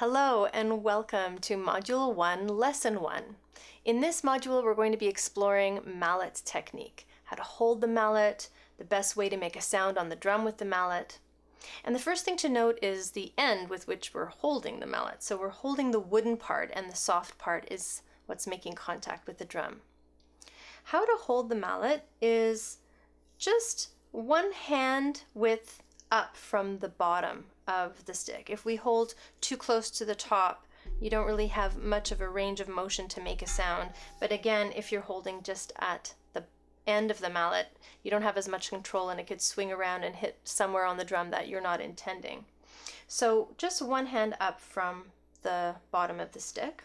Hello and welcome to Module 1, Lesson 1. In this module, we're going to be exploring mallet technique, how to hold the mallet, the best way to make a sound on the drum with the mallet. And the first thing to note is the end with which we're holding the mallet. So we're holding the wooden part and the soft part is what's making contact with the drum. How to hold the mallet is just one hand width up from the bottom of the stick. If we hold too close to the top, you don't really have much of a range of motion to make a sound. But again, if you're holding just at the end of the mallet, you don't have as much control and it could swing around and hit somewhere on the drum that you're not intending. So just one hand up from the bottom of the stick.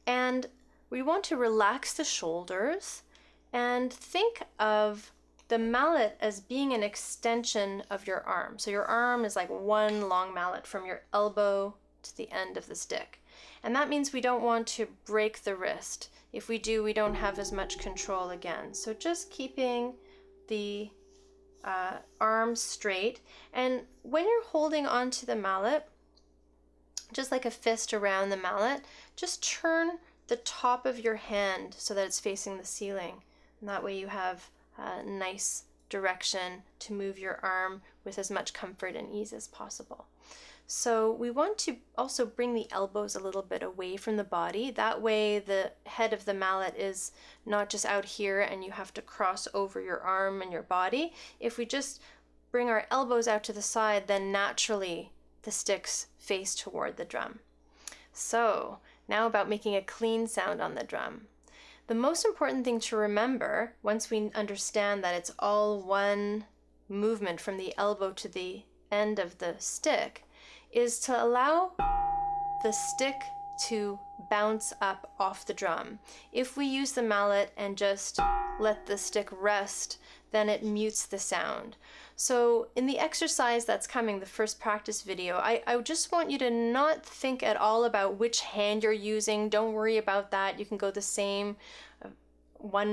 And we want to relax the shoulders and think of the mallet as being an extension of your arm. So your arm is like one long mallet from your elbow to the end of the stick. And that means we don't want to break the wrist. If we do, we don't have as much control again. So just keeping the arm straight. And when you're holding onto the mallet, just like a fist around the mallet, just turn the top of your hand so that it's facing the ceiling. And that way you have a nice direction to move your arm with as much comfort and ease as possible. So we want to also bring the elbows a little bit away from the body. That way the head of the mallet is not just out here and you have to cross over your arm and your body. If we just bring our elbows out to the side, then naturally the sticks face toward the drum. So now about making a clean sound on the drum. The most important thing to remember, once we understand that it's all one movement from the elbow to the end of the stick, is to allow the stick to bounce up off the drum. If we use the mallet and just let the stick rest, then it mutes the sound. So in the exercise that's coming, the first practice video, I just want you to not think at all about which hand you're using. Don't worry about that. You can go the same,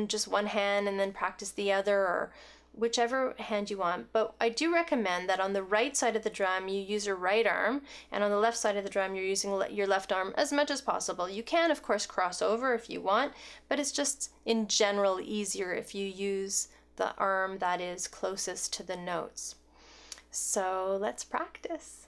just one hand and then practice the other, or whichever hand you want. But I do recommend that on the right side of the drum, you use your right arm, and on the left side of the drum, you're using your left arm as much as possible. You can, of course, cross over if you want, but it's just in general easier if you use the arm that is closest to the notes. So let's practice.